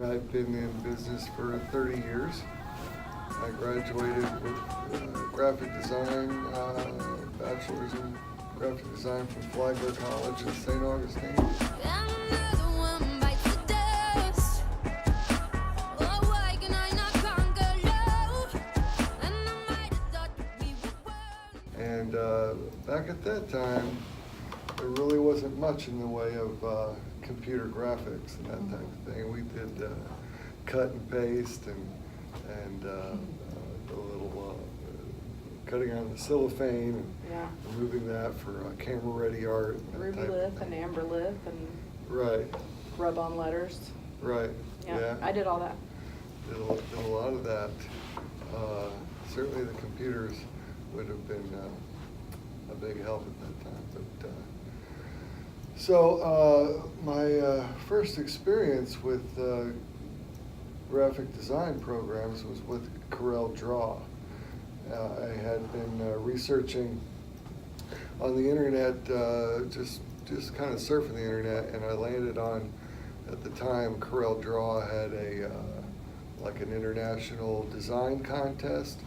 I've been in business for 30 years. I graduated with graphic design, bachelor's in graphic design from Flagler College in St. Augustine. And back at that time, there really wasn't much in the way of computer graphics and that type of thing. We did cut and paste and a little cutting on the cellophane and removing that for camera-ready art. Ruby lith and amber lith and right. rub-on letters. Right. Yeah. I did all that. Did a lot of that. Certainly the computers would have been a big help at that time. But so my first experience with graphic design programs was with Corel Draw. I had been researching on the internet, just kind of surfing the internet, and I landed on, at the time, Corel Draw had like an international design contest,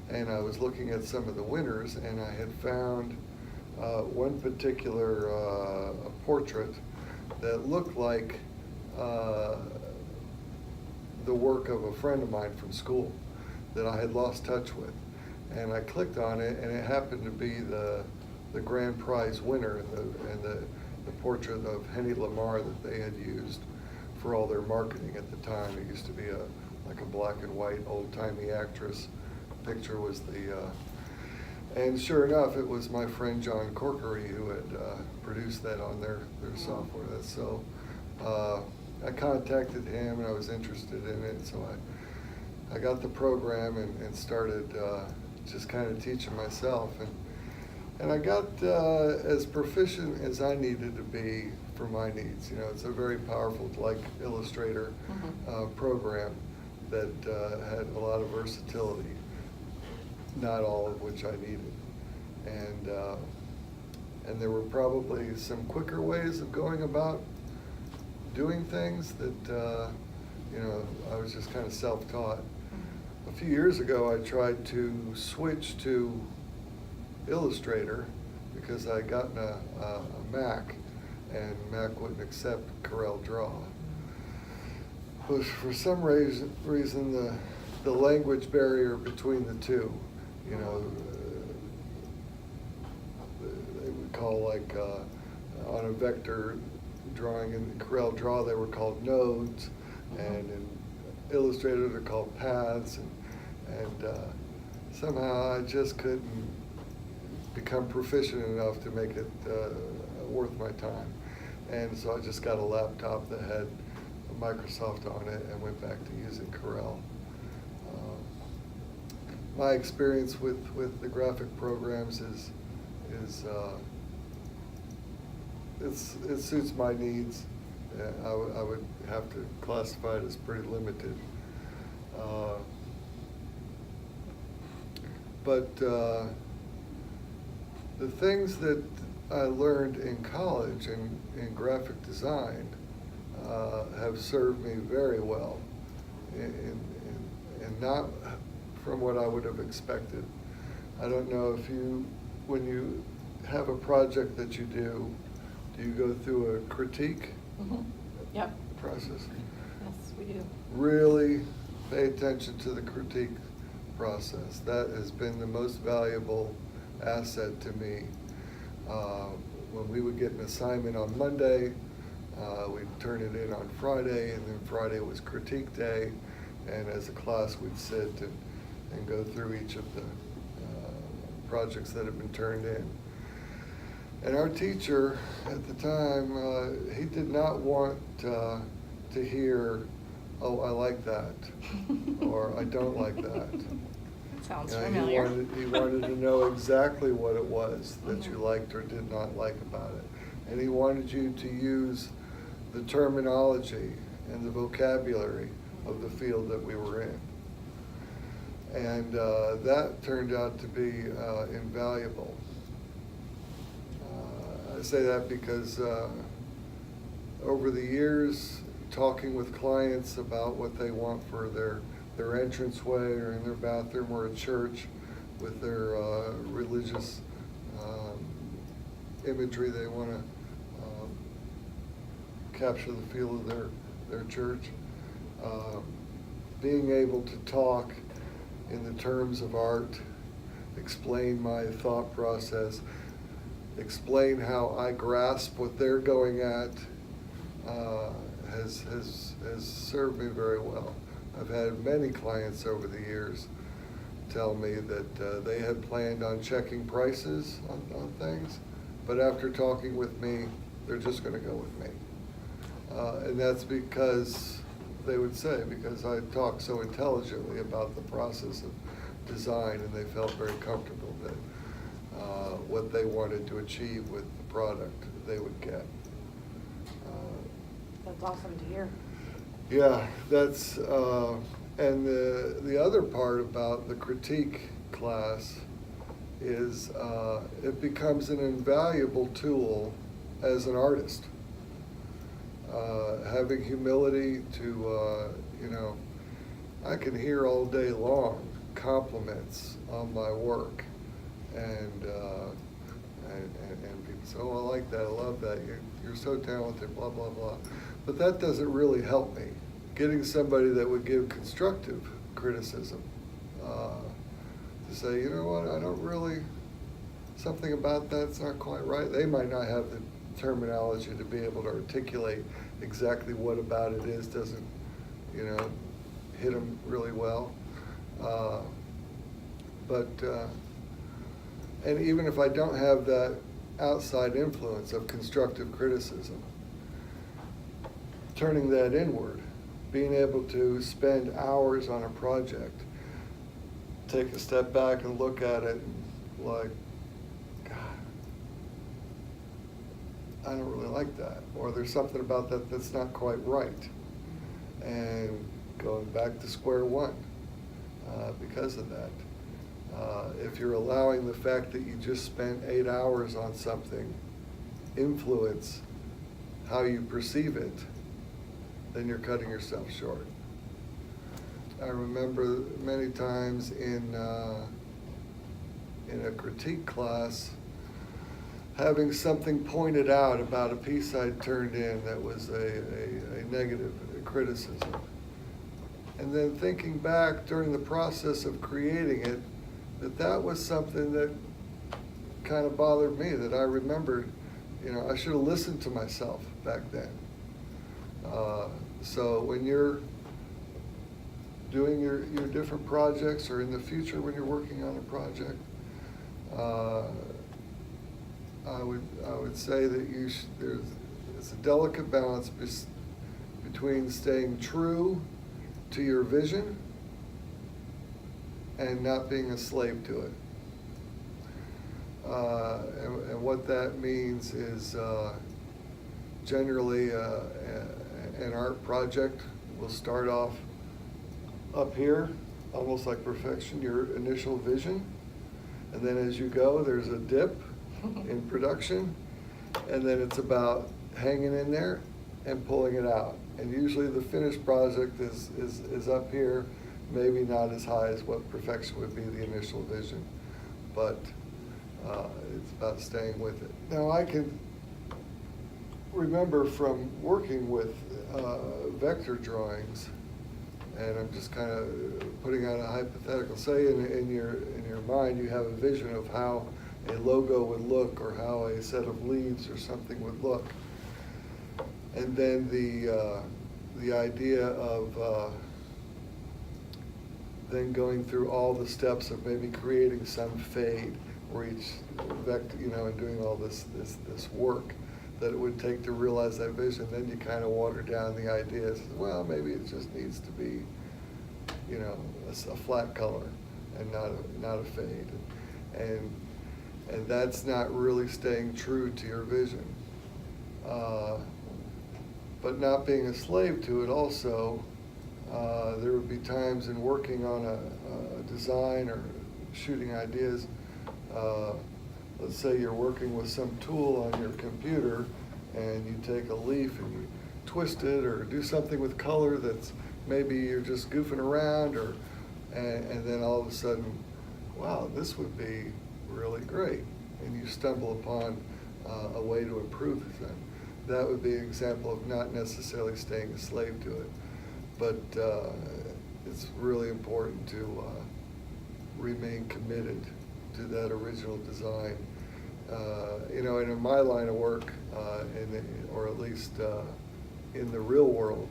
and I was looking at some of the winners, and I had found one particular portrait that looked like the work of a friend of mine from school that I had lost touch with. And I clicked on it, and it happened to be the grand prize winner and the portrait of Henny Lamar that they had used for all their marketing at the time. It used to be like a black and white old-timey actress. Picture was and sure enough, it was my friend John Corkery who had produced that on their software. So I contacted him, and I was interested in it, so I got the program and started just kind of teaching myself, and I got as proficient as I needed to be for my needs. You know, it's a very powerful, like Illustrator program that had a lot of versatility, not all of which I needed, and there were probably some quicker ways of going about doing things that you know, I was just kind of self-taught. A few years ago, I tried to switch to Illustrator because I had gotten a Mac, and Mac wouldn't accept Corel Draw. But for some reason, the language barrier between the two, you know, they would call, like on a vector drawing in Corel Draw, they were called nodes, and in Illustrator they're called paths, and somehow I just couldn't become proficient enough to make it worth my time. And so I just got a laptop that had Microsoft on it and went back to using Corel. My experience with the graphic programs it suits my needs. I would have to classify it as pretty limited. But the things that I learned in college in graphic design have served me very well, and not from what I would have expected. I don't know if when you have a project that you do you go through a critique process? Yes, we do. Really pay attention to the critique process. That has been the most valuable asset to me. When we would get an assignment on Monday, we'd turn it in on Friday, and then Friday was critique day, and as a class we'd sit and go through each of the projects that have been turned in. And our teacher at the time, he did not want to hear, "Oh, I like that," or "I don't like that." Sounds familiar. He wanted to know exactly what it was that you liked or did not like about it. And he wanted you to use the terminology and the vocabulary of the field that we were in. And that turned out to be invaluable. I say that because over the years, talking with clients about what they want for their entranceway or in their bathroom or at church with their religious imagery they want to capture the feel of their church. Being able to talk in the terms of art, explain my thought process, explain how I grasp what they're going at, has served me very well. I've had many clients over the years tell me that they had planned on checking prices on things, but after talking with me, they're just going to go with me. And that's because, they would say, because I talk so intelligently about the process of design, and they felt very comfortable that what they wanted to achieve with the product they would get. That's awesome to hear. Yeah, that's, and the other part about the critique class is it becomes an invaluable tool as an artist. Having humility to, I can hear all day long compliments on my work, and people say, oh, I like that, I love that, you're so talented, blah, blah, blah. But that doesn't really help me. Getting somebody that would give constructive criticism, to say, you know what, I don't really, something about that's not quite right. They might not have the terminology to be able to articulate exactly what about it is doesn't, hit them really well. And even if I don't have that outside influence of constructive criticism, turning that inward, being able to spend hours on a project, take a step back and look at it like, God, I don't really like that, or there's something about that that's not quite right, and going back to square one because of that. If you're allowing the fact that you just spent 8 hours on something influence how you perceive it, then you're cutting yourself short. I remember many times in a critique class having something pointed out about a piece I'd turned in that was a negative criticism. And then thinking back during the process of creating it, that was something that kind of bothered me, that I remembered, I should have listened to myself back then. So when you're doing your different projects, or in the future when you're working on a project, I would say that it's a delicate balance between staying true to your vision and not being a slave to it. And what that means is generally an art project will start off up here, almost like perfection, your initial vision. And then as you go, there's a dip in production. And then it's about hanging in there and pulling it out. And usually the finished project is up here, maybe not as high as what perfection would be, the initial vision. But it's about staying with it. Now I can remember from working with vector drawings, and I'm just kind of putting out a hypothetical. Say in your mind you have a vision of how a logo would look, or how a set of leaves or something would look, and then the idea of then going through all the steps of maybe creating some fade or each vector, and doing all this work that it would take to realize that vision. Then you kind of water down the ideas. Well, maybe it just needs to be, a flat color and not a fade, and that's not really staying true to your vision. But not being a slave to it also. There would be times in working on a design or shooting ideas. Let's say you're working with some tool on your computer, and you take a leaf and twist it or do something with color that's maybe you're just goofing around, or and then all of a sudden, wow, this would be really great, and you stumble upon a way to improve the thing. That would be an example of not necessarily staying a slave to it, but it's really important to remain committed to that original design. And in my line of work, or at least in the real world,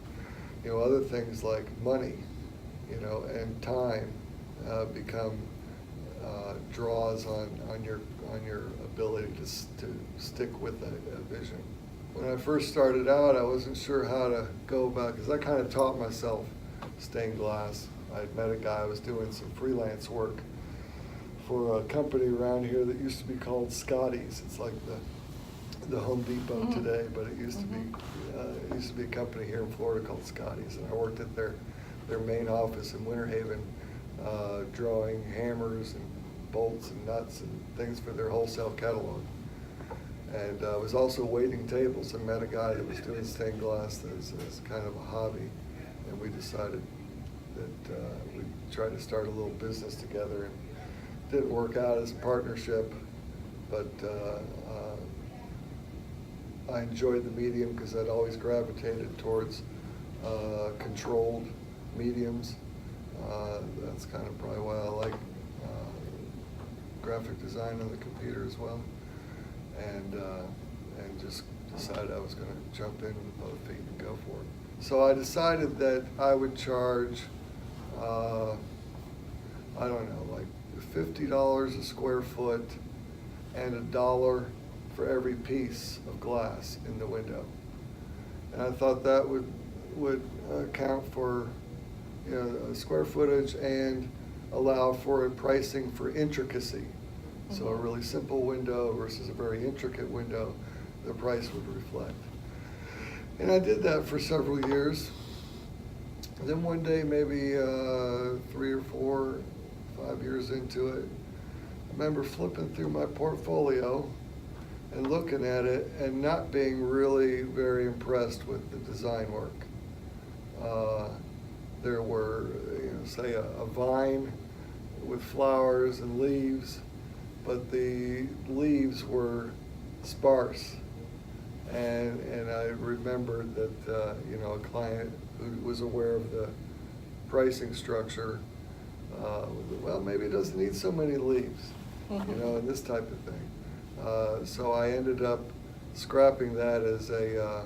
other things like money, and time become draws on your ability to stick with a vision. When I first started out, I wasn't sure how to go about, because I kind of taught myself stained glass. I met a guy who was doing some freelance work for a company around here that used to be called Scotty's. It's like the Home Depot today, but it used to be a company here in Florida called Scotty's, and I worked at their main office in Winter Haven, drawing hammers and bolts and nuts and things for their wholesale catalog. And I was also waiting tables and met a guy that was doing stained glass as kind of a hobby, and we decided that we'd try to start a little business together. And didn't work out as a partnership, but I enjoyed the medium because I'd always gravitated towards controlled mediums. That's kind of probably why I like graphic design on the computer as well, and just decided I was going to jump in with both feet and go for it. So I decided that I would charge, I don't know, like $50 a square foot and $1 for every piece of glass in the window. And I thought that would account for square footage and allow for a pricing for intricacy. So a really simple window versus a very intricate window, the price would reflect. And I did that for several years. And then one day, maybe 3 or 4, 5 years into it, I remember flipping through my portfolio and looking at it and not being really very impressed with the design work. There were, say a vine with flowers and leaves, but the leaves were sparse. And I remembered that, a client who was aware of the pricing structure, well, maybe it doesn't need so many leaves, and this type of thing. So I ended up scrapping that as a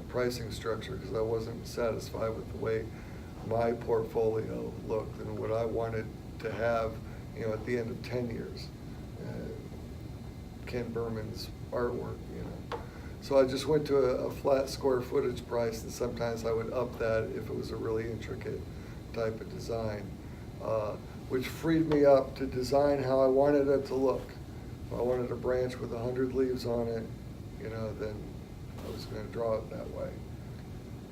pricing structure because I wasn't satisfied with the way my portfolio looked and what I wanted to have, at the end of 10 years. Ken Berman's artwork, So I just went to a flat square footage price, and sometimes I would up that if it was a really intricate type of design, which freed me up to design how I wanted it to look. If I wanted a branch with 100 leaves on it, then I was going to draw it that way.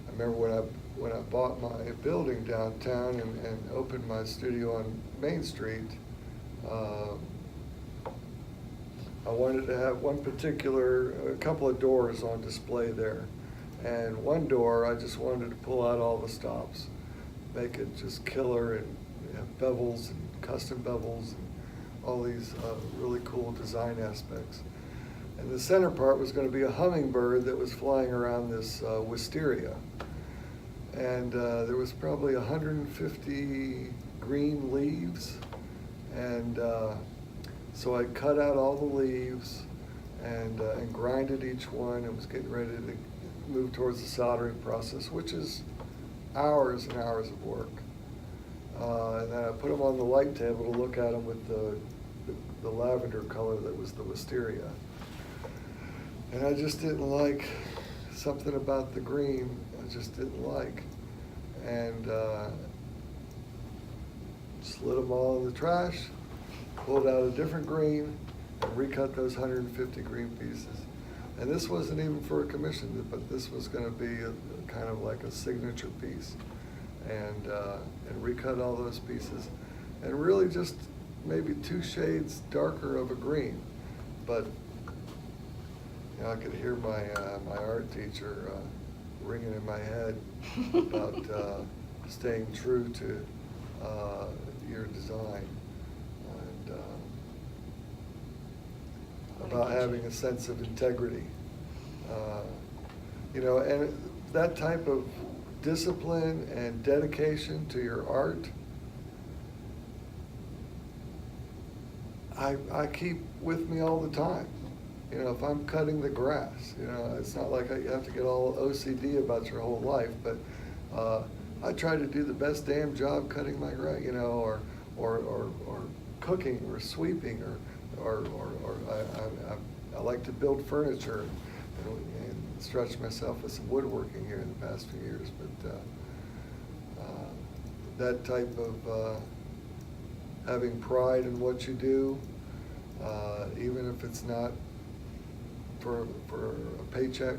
I remember when I bought my building downtown and opened my studio on Main Street, I wanted to have a couple of doors on display there. And one door, I just wanted to pull out all the stops, make it just killer, and have bevels and custom bevels and all these really cool design aspects. And the center part was going to be a hummingbird that was flying around this wisteria. And there was probably 150 green leaves. And so I cut out all the leaves and grinded each one and was getting ready to move towards the soldering process, which is hours and hours of work. And then I put them on the light table to look at them with the lavender color that was the wisteria. And I just didn't like something about the green. I just didn't like. And slid them all in the trash, pulled out a different green, and recut those 150 green pieces. And this wasn't even for a commission, but this was going to be a kind of like a signature piece. And recut all those pieces. And really just maybe 2 shades darker of a green. But You know, I could hear my art teacher ringing in my head about staying true to your design, and about having a sense of integrity. You know, and that type of discipline and dedication to your art, I keep with me all the time. You know, if I'm cutting the grass, you know, it's not like you have to get all OCD about your whole life, but I try to do the best damn job cutting my grass, you know, or cooking or sweeping, or I like to build furniture and stretch myself with some woodworking here in the past few years, but that type of having pride in what you do, even if it's not for a paycheck,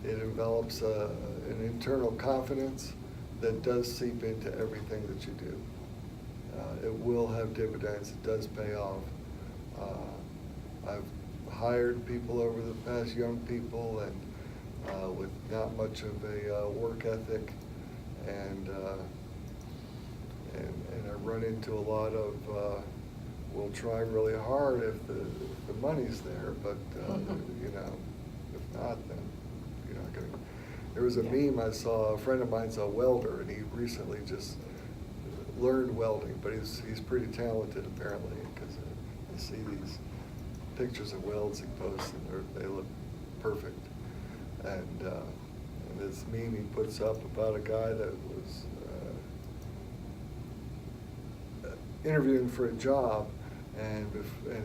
it envelops an internal confidence that does seep into everything that you do. It will have dividends. It does pay off. I've hired people over the past, young people, and with not much of a work ethic, and I run into a lot of we'll try really hard if the money's there, but you know, if not, then you're not gonna. There was a meme I saw. A friend of mine's a welder, and he recently just learned welding, but he's pretty talented apparently, because I see these pictures of welds he posts, and they look perfect. And this meme he puts up about a guy that was interviewing for a job, and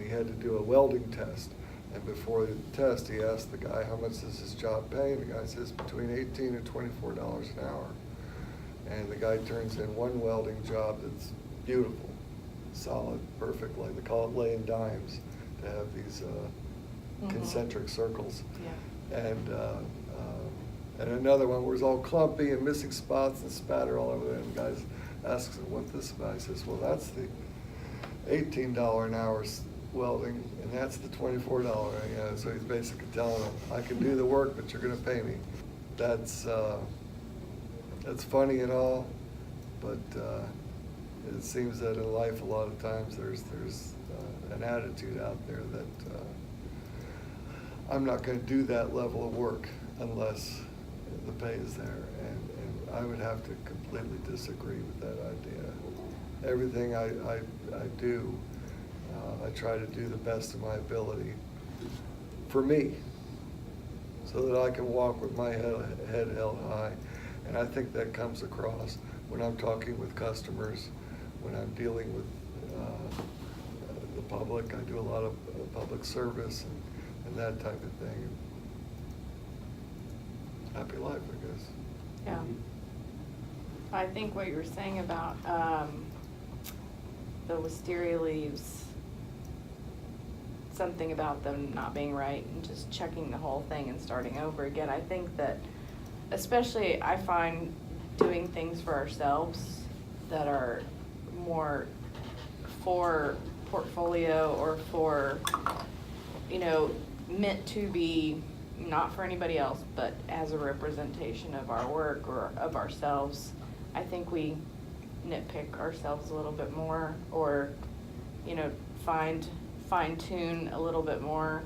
he had to do a welding test. And before the test, he asked the guy, how much does this job pay? And the guy says between $18 and $24 an hour. And the guy turns in one welding job that's beautiful, solid, perfect. Like they call it laying dimes, to have these concentric circles. Yeah. And another one where it's all clumpy and missing spots and spatter all over there. And the guy asks him, what's this about? He says, well, that's the $18 an hour welding, and that's the $24. You know, so he's basically telling him, I can do the work, but you're going to pay me. That's funny and all, but it seems that in life a lot of times there's an attitude out there that I'm not going to do that level of work unless the pay is there, and I would have to completely disagree with that idea. Everything I do, I try to do the best of my ability for me, so that I can walk with my head held high. And I think that comes across when I'm talking with customers, when I'm dealing with the public. I do a lot of public service and that type of thing. Happy life, I guess. Yeah. I think what you were saying about the wisteria leaves, something about them not being right and just checking the whole thing and starting over again. I think that, especially I find doing things for ourselves that are more for portfolio or for, you know, meant to be not for anybody else, but as a representation of our work or of ourselves, I think we nitpick ourselves a little bit more, or, you know, fine tune a little bit more,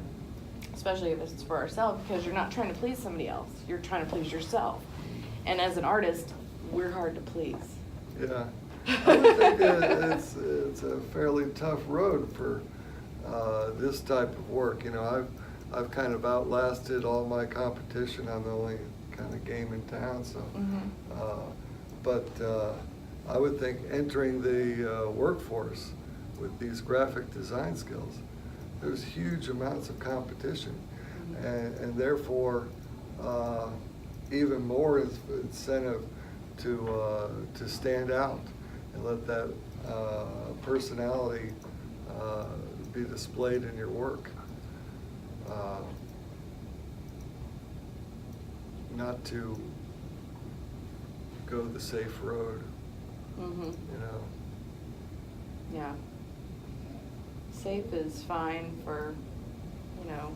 especially if it's for ourselves, because you're not trying to please somebody else, you're trying to please yourself. And as an artist, we're hard to please. Yeah, I would think that it's a fairly tough road for this type of work. You know, I've kind of outlasted all my competition. I'm the only kind of game in town, so. But I would think entering the workforce with these graphic design skills, there's huge amounts of competition, and therefore even more incentive to stand out and let that personality be displayed in your work. Not to go the safe road, you know. Yeah. Safe is fine for you know,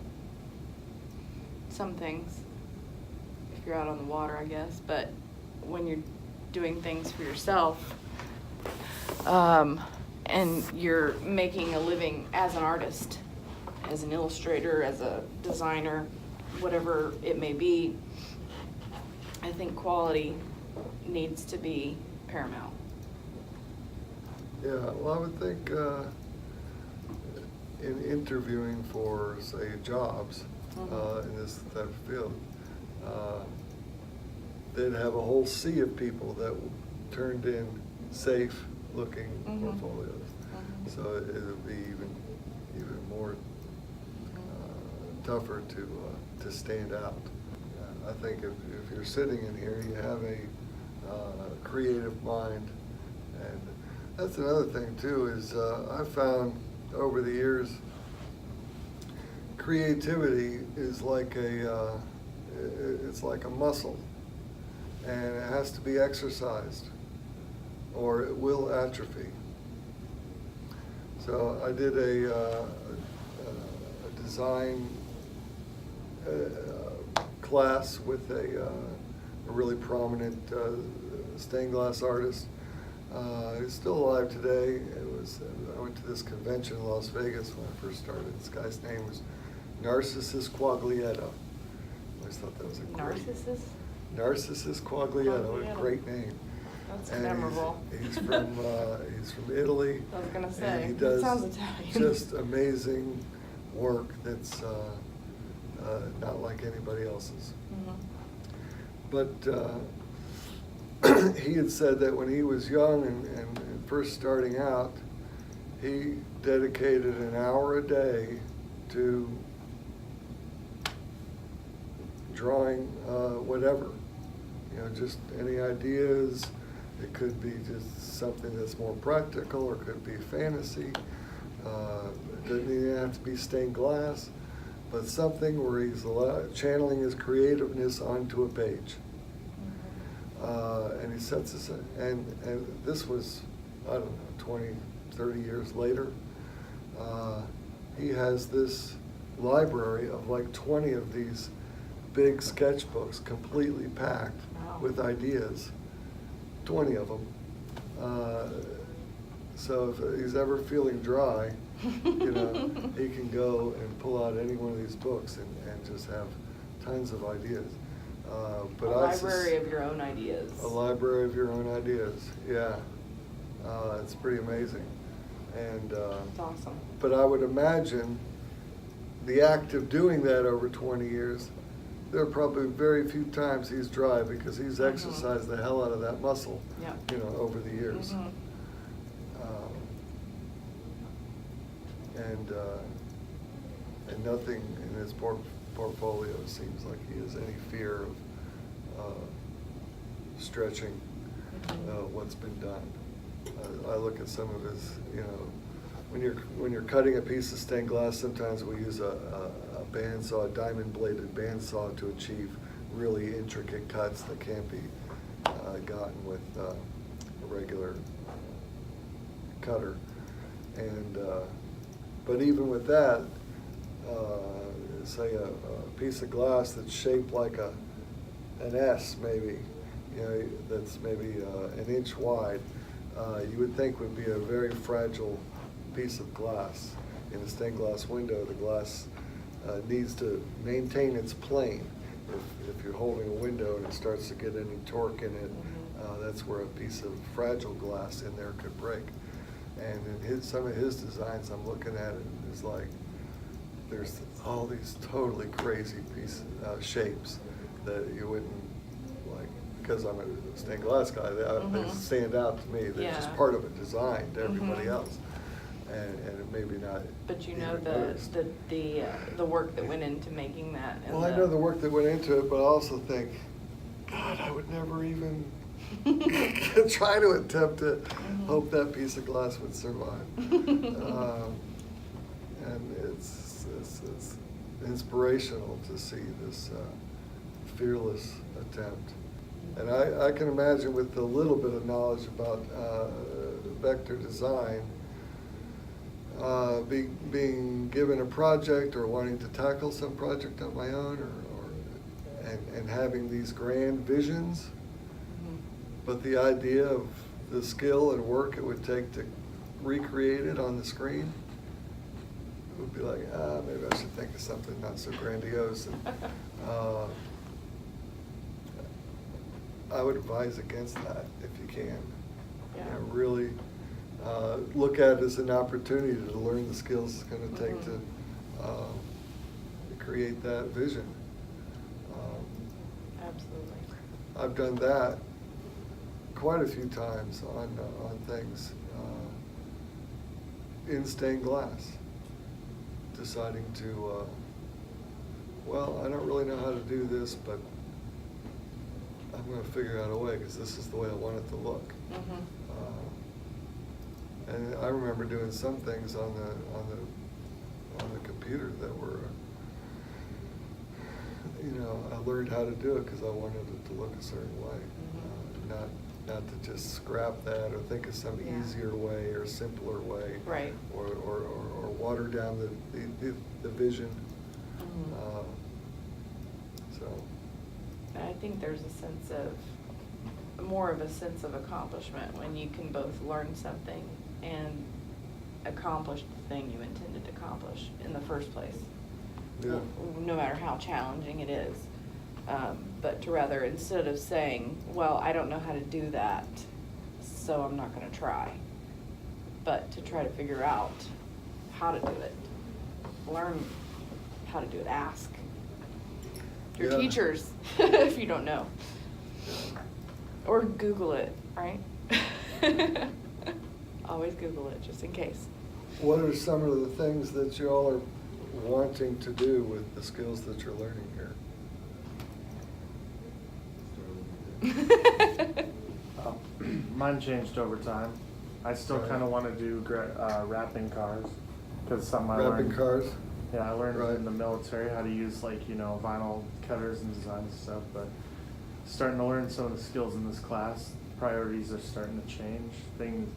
some things, if you're out on the water, I guess, but when you're doing things for yourself, and you're making a living as an artist, as an illustrator, as a designer, whatever it may be, I think quality needs to be paramount. Yeah, well, I would think in interviewing for, say, jobs in this type of field, they'd have a whole sea of people that turned in safe-looking portfolios. So it would be even more tougher to stand out. I think if you're sitting in here, you have a creative mind, and that's another thing too. Is I found over the years, creativity is like it's like a muscle, and it has to be exercised, or it will atrophy. So I did a design class with a really prominent stained glass artist. He's still alive today. I went to this convention in Las Vegas when I first started. This guy's name was Narcissus Quaglietto. I always thought that was a great Narcissus? Narcissus Quaglietto, what a great name. That's And memorable. He's from Italy. I was gonna say, and he it does sounds Italian. just amazing work that's not like anybody else's. But he had said that when he was young and first starting out, he dedicated an hour a day to drawing whatever. You know, just any ideas. It could be just something that's more practical, or it could be fantasy. It doesn't even have to be stained glass, but something where he's channeling his creativeness onto a page. And he sets this, and this was, I don't know, 20, 30 years later. He has this library of like 20 of these big sketchbooks completely packed with ideas, 20 of them. So if he's ever feeling dry, you know, he can go and pull out any one of these books and just have tons of ideas. But a library of your own ideas. A library of your own ideas, yeah. It's pretty amazing. And That's awesome. but I would imagine the act of doing that over 20 years, there are probably very few times he's dry, because he's exercised the hell out of that muscle, you know, over the years. And nothing in his portfolio seems like he has any fear of stretching what's been done. I look at some of his, you know, when you're cutting a piece of stained glass, sometimes we use a bandsaw, a diamond-bladed bandsaw, to achieve really intricate cuts that can't be gotten with a regular cutter. And but even with that, say a piece of glass that's shaped like an S, maybe, you know, that's maybe an inch wide, you would think would be a very fragile piece of glass. In a stained glass window, the glass needs to maintain its plane. If you're holding a window and it starts to get any torque in it, that's where a piece of fragile glass in there could break. And in some of his designs, I'm looking at it, and it's like there's all these totally crazy shapes that you wouldn't, like, because I'm a stained glass guy, they stand out to me. They're just part of a design to everybody else. And maybe not. But you know the work that went into making that. Well, I know the work that went into it, but I also think, God, I would never even try to attempt to hope that piece of glass would survive. And it's inspirational to see this fearless attempt. And I can imagine, with a little bit of knowledge about vector design, being given a project or wanting to tackle some project on my own, and having these grand visions. Mm-hmm. But the idea of the skill and work it would take to recreate it on the screen would be like, maybe I should think of something not so grandiose. And, I would advise against that if you can. Yeah. You know, really look at it as an opportunity to learn the skills it's going to take Mm-hmm. to create that vision. Absolutely. I've done that quite a few times on things in stained glass, deciding to, well, I don't really know how to do this, but I'm going to figure out a way because this is the way I want it to look. Mm-hmm. And I remember doing some things on the computer that were, I learned how to do it because I wanted it to look a certain way, not to just scrap that or think of some Yeah. easier way or simpler way, Right. or water down the vision. Mhm. So. I think there's more of a sense of accomplishment when you can both learn something and accomplish the thing you intended to accomplish in the first place. Yeah. No matter how challenging it is. But to rather, instead of saying, well, I don't know how to do that, so I'm not gonna try, but to try to figure out how to do it. Learn how to do it, ask your Yeah. teachers if you don't know. Or Google it, right? Always Google it, just in case. What are some of the things that you all are wanting to do with the skills that you're learning here? Mine changed over time. I still Right. kind of want to do wrapping cars because something I Wrapping learned. cars? Yeah, I learned Right. in the military how to use vinyl cutters and design and stuff. But starting to learn some of the skills in this class, priorities are starting to change.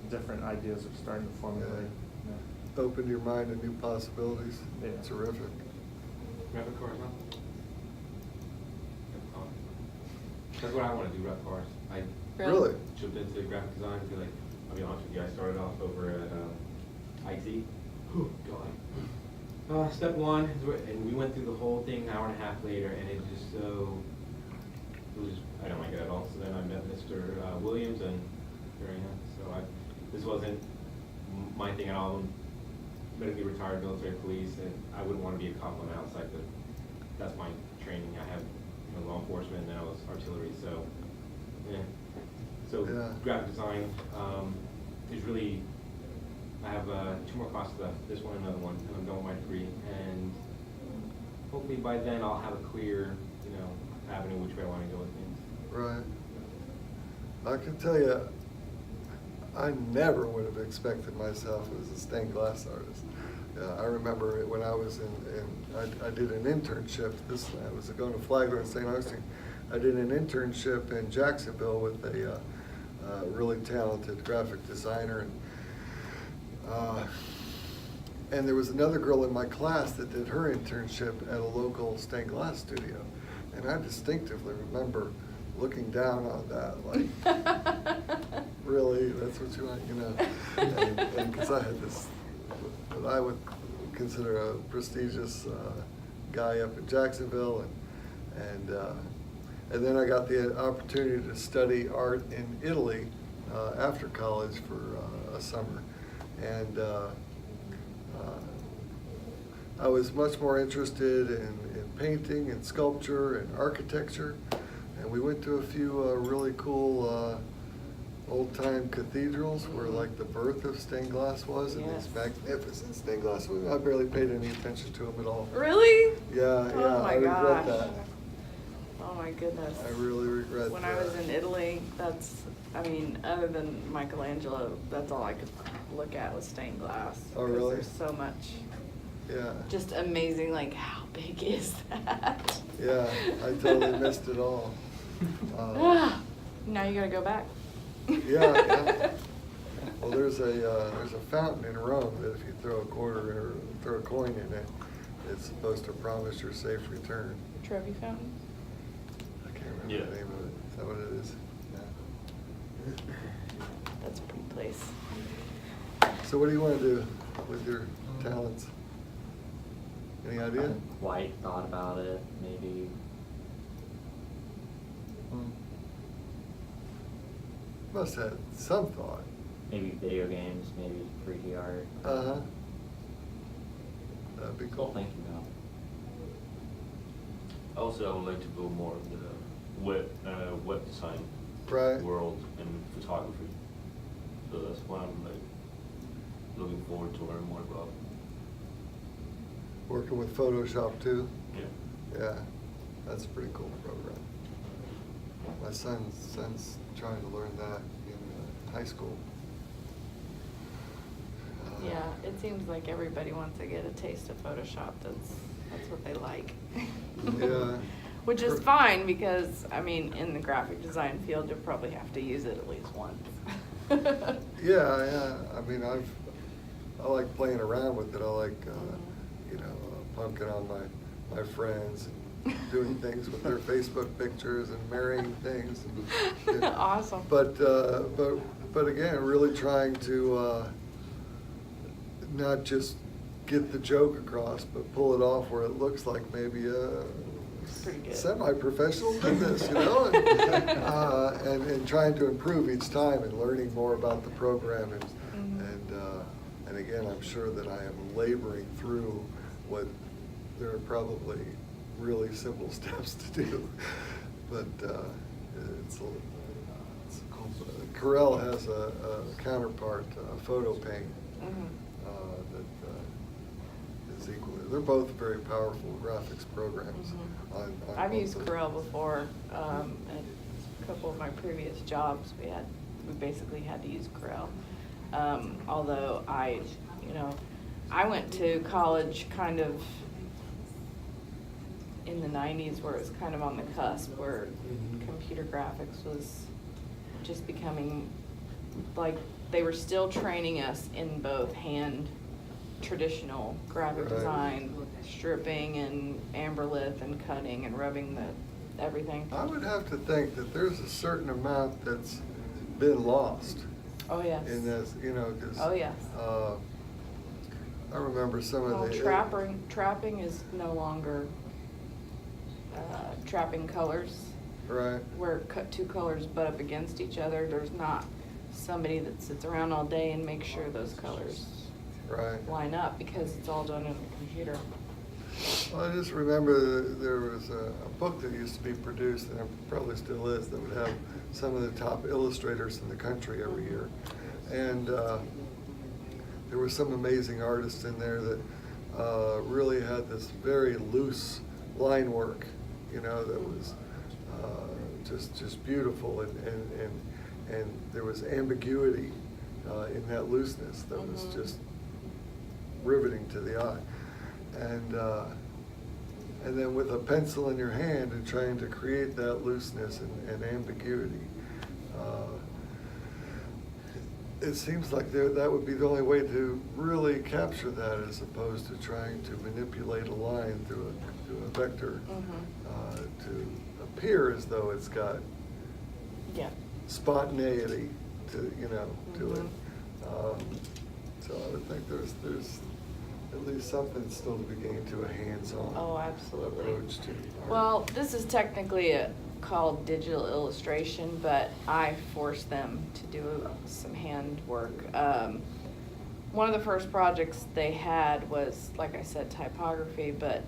Different ideas are starting to formulate. Yeah. Open your mind to new possibilities. Yeah. Terrific. Rapid cars, huh? That's what I want to do, rapid cars. I Really? jumped into graphic design. I'll be honest with you, I started off over at IT. God. Step one, and we went through the whole thing an hour and a half later, and it was I don't like it at all. So then I met Mr. Williams, and here I am. So this wasn't my thing at all. I'm medically retired military police, and I wouldn't want to be a cop on the outside, but that's my training. I have law enforcement, and then I was artillery, so yeah. So Yeah. graphic design is really, I have 2 more classes left, this one and another one, and I'm done with my degree, and hopefully by then I'll have a clear, avenue which way I want to go with things. Right. I can tell you, I never would have expected myself as a stained glass artist. I remember when I was I did an internship. I was going to Flagler in St. Augustine. I did an internship in Jacksonville with a really talented graphic designer, and there was another girl in my class that did her internship at a local stained glass studio, and I distinctively remember looking down on that, like, really, that's what you want, and because I had this, what I would consider a prestigious guy up in Jacksonville, and then I got the opportunity to study art in Italy after college for a summer, and I was much more interested in painting and sculpture and architecture, and we went to a few really cool old-time cathedrals where like the birth of stained glass was, and Yes. these magnificent stained glass. I barely paid any attention to them at all. Really? Yeah, Oh my I regret gosh. that. Oh my goodness. I really regret When that. I was in Italy, other than Michelangelo, that's all I could look at was stained glass. Oh, 'cause really? There's so much, Yeah. just amazing, like, how big is that? Yeah, I totally missed it all. Now you gotta go back. Yeah. Well, there's a fountain in Rome that if you throw a quarter or throw a coin in it, it's supposed to promise your safe return. Trevi Fountain? I can't remember Yeah. the name of it. Is that what it is? Yeah. That's a pretty place. So what do you want to do with your talents? Any idea? Haven't quite thought about it, maybe. Must have had some thought. Maybe video games, maybe 3D art. Uh-huh. That'd be Still cool. thinking about. Also, I would like to go more in the web design Right. world and photography. So that's what I'm like looking forward to learn more about. Working with Photoshop too. Yeah. Yeah, that's a pretty cool program. My son's trying to learn that in high school. Yeah, it seems like everybody wants to get a taste of Photoshop. That's what they like. Yeah. Which is fine because, I mean, in the graphic design field, you'll probably have to use it at least once. Yeah. I mean, I like playing around with it. I like, punking on my friends and doing things with their Facebook pictures and marrying things. And, Awesome. But again, really trying to not just get the joke across, but pull it off where it looks like maybe a Pretty good. semi-professional did this, and trying to improve each time and learning more about the program and again, I'm sure that I am laboring through what there are probably really simple steps to do, but it's cool. Corel has a counterpart, Photo Paint, that is equally. They're both very powerful graphics programs. On I've both used of- Corel before. At a couple of my previous jobs, we basically had to use Corel. Although I went to college kind of in the 90s where it was kind of on the cusp where computer graphics was just becoming, like, they were still training us in both hand traditional graphic Right. design, stripping and amberlith and cutting and rubbing everything. I would have to think that there's a certain amount that's been lost Oh, yes. in this, because. Oh, yes. I remember some of Well, the. trapping is no longer trapping colors. Right. Where two colors butt up against each other. There's not somebody that sits around all day and makes sure those colors Right. line up because it's all done in the computer. Well, I just remember there was a book that used to be produced, and it probably still is, that would have some of the top illustrators in the country every year. And there were some amazing artists in there that really had this very loose line work, that was just beautiful, and there was ambiguity in that looseness that was just riveting to the eye. And then with a pencil in your hand and trying to create that looseness and ambiguity, it seems like that would be the only way to really capture that, as opposed to trying to manipulate a line through a vector to appear as though it's got Yeah. spontaneity to it. Mhm. So I would think there's at least something still to be gained to a hands-on Oh, absolutely. approach to art. Well, this is technically called digital illustration, but I forced them to do some hand work. One of the first projects they had was, like I said, typography, but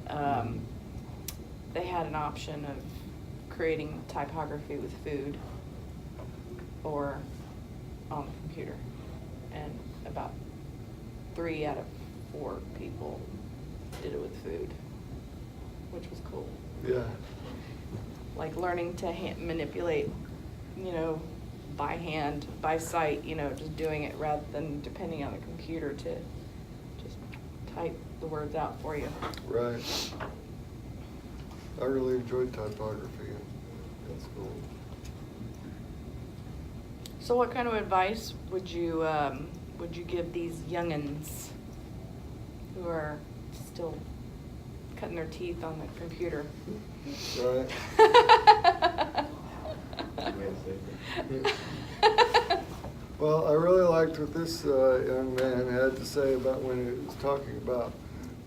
they had an option of creating typography with food or on the computer. And about 3 out of 4 people did it with food, which was cool. Yeah. Like learning to manipulate, by hand, by sight, just doing it rather than depending on the computer to just type the words out for you. Right. I really enjoyed typography in school. So what kind of advice would you give these youngins who are still cutting their teeth on the computer? Right. Well, I really liked what this young man had to say about when he was talking about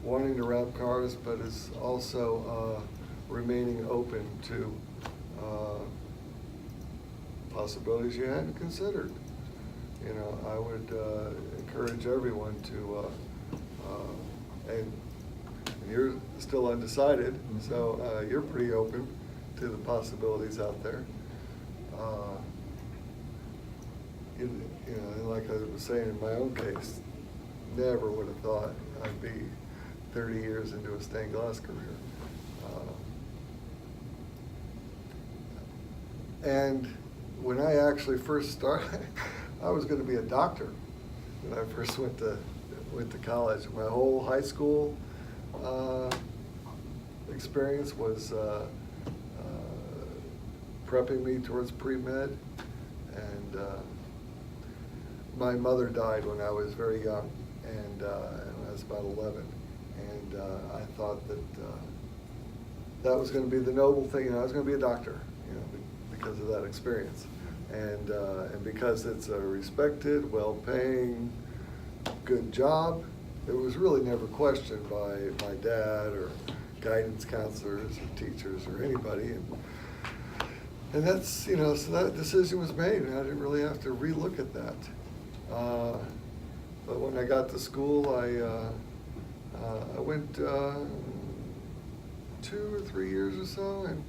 wanting to wrap cars, but is also remaining open to possibilities you hadn't considered. You know, I would encourage everyone to, and you're still undecided, so you're pretty open to the possibilities out there. You know, like I was saying in my own case, never would have thought I'd be 30 years into a stained glass career. And when I actually first started, I was going to be a doctor when I first went to college. My whole high school experience was prepping me towards pre-med, and my mother died when I was very young, and I was about 11, and I thought that that was going to be the noble thing. You know, I was going to be a doctor, you know, because of that experience, and because it's a respected, well-paying, good job. It was really never questioned by my dad or guidance counselors or teachers or anybody, and that's, you know, so that decision was made, and I didn't really have to relook at that. But when I got to school, I went 2 or 3 years or so, and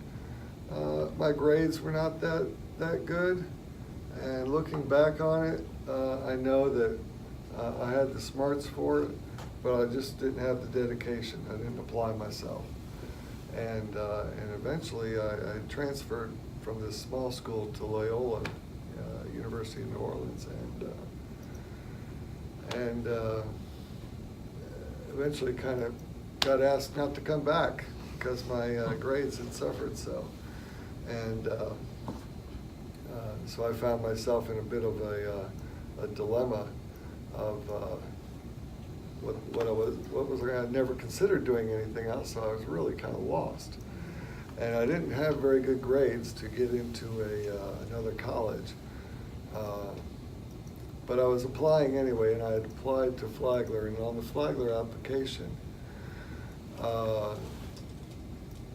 my grades were not that good. And looking back on it, I know that I had the smarts for it, but I just didn't have the dedication. I didn't apply myself. And eventually I transferred from this small school to Loyola, University of New Orleans, and eventually kind of got asked not to come back because my grades had suffered so. And so I found myself in a bit of a dilemma of what was I had never considered doing anything else, so I was really kind of lost. And I didn't have very good grades to get into another college. But I was applying anyway, and I had applied to Flagler, and on the Flagler application,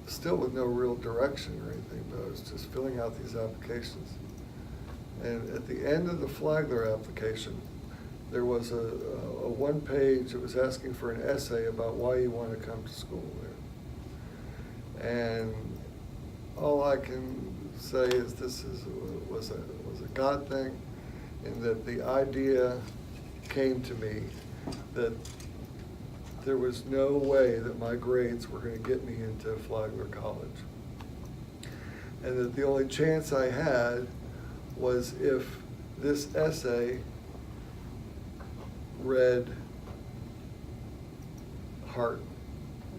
still with no real direction or anything, but I was just filling out these applications. And at the end of the Flagler application, there was a one-page, it was asking for an essay about why you want to come to school there. And all I can say is this was a God thing, in that the idea came to me that there was no way that my grades were going to get me into Flagler College. And that the only chance I had was if this essay read heart,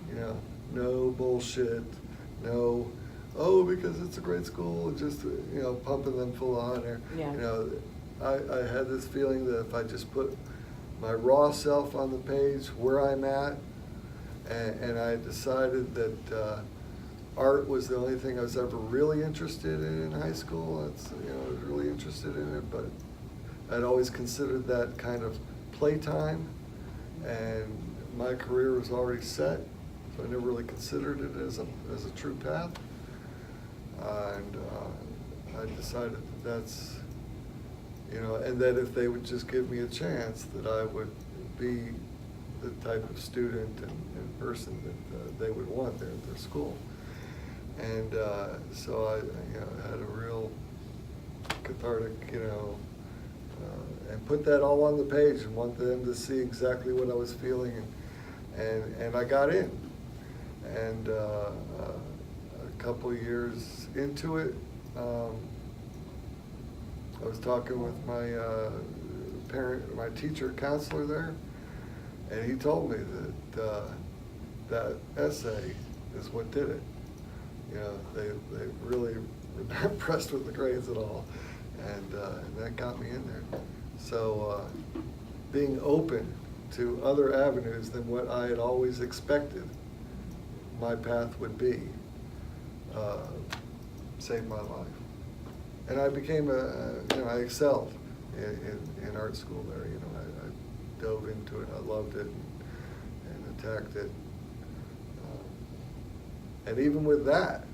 you know, no bullshit, no, oh, because it's a great school, just, you know, pumping them full of hot air. Yeah. You know, I had this feeling that if I just put my raw self on the page where I'm at, and I decided that art was the only thing I was ever really interested in high school. It's, you know, I was really interested in it, but I'd always considered that kind of playtime, and my career was already set, so I never really considered it as a true path. And I decided that that's, you know, and that if they would just give me a chance, that I would be the type of student and person that they would want there at their school. And so I, you know, had a real cathartic, you know, and put that all on the page and want them to see exactly what I was feeling, and I got in. And a couple years into it, I was talking with my my teacher counselor there, and he told me that that essay is what did it. You know, they really were not impressed with the grades at all, and that got me in there. So being open to other avenues than what I had always expected my path would be saved my life. And I became I excelled in art school there. I dove into it, I loved it, and attacked it. And even with that,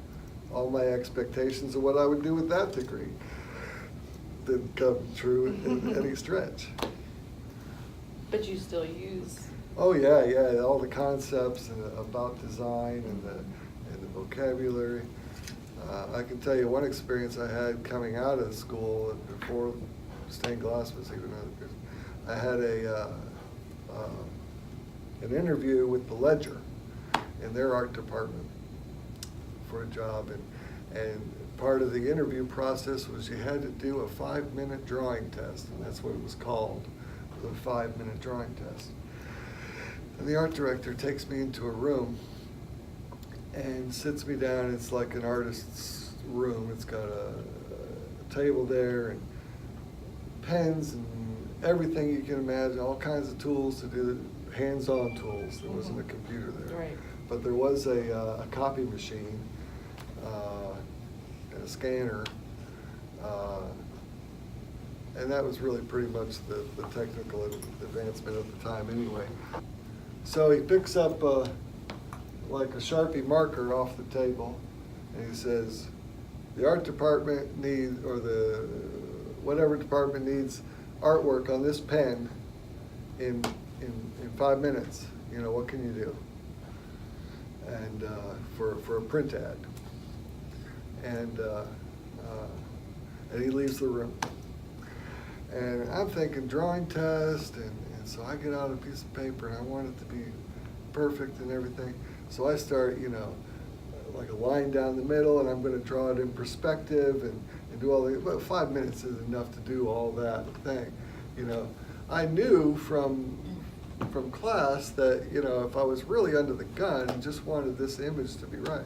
all my expectations of what I would do with that degree didn't come true in any stretch. But you still use. Oh yeah, all the concepts about design and the vocabulary. I can tell you one experience I had coming out of school before stained glass was even other. I had an interview with the Ledger in their art department for a job, and part of the interview process was you had to do a 5-minute drawing test, and that's what it was called, the 5-minute drawing test. And the art director takes me into a room and sits me down. It's like an artist's room. It's got a table there and pens and everything you can imagine, all kinds of tools to do, hands-on tools. There wasn't a computer there. Right. But there was a copy machine, and a scanner, and that was really pretty much the technical advancement at the time anyway. So he picks up like a Sharpie marker off the table, and he says, the art department needs, or the whatever department needs artwork on this pen in 5 minutes. What can you do? And for a print ad. And he leaves the room. And I'm thinking drawing test, and so I get out a piece of paper and I want it to be perfect and everything. So I start, like a line down the middle, and I'm going to draw it in perspective and do all the, but 5 minutes is enough to do all that thing. I knew from class that, if I was really under the gun and just wanted this image to be right,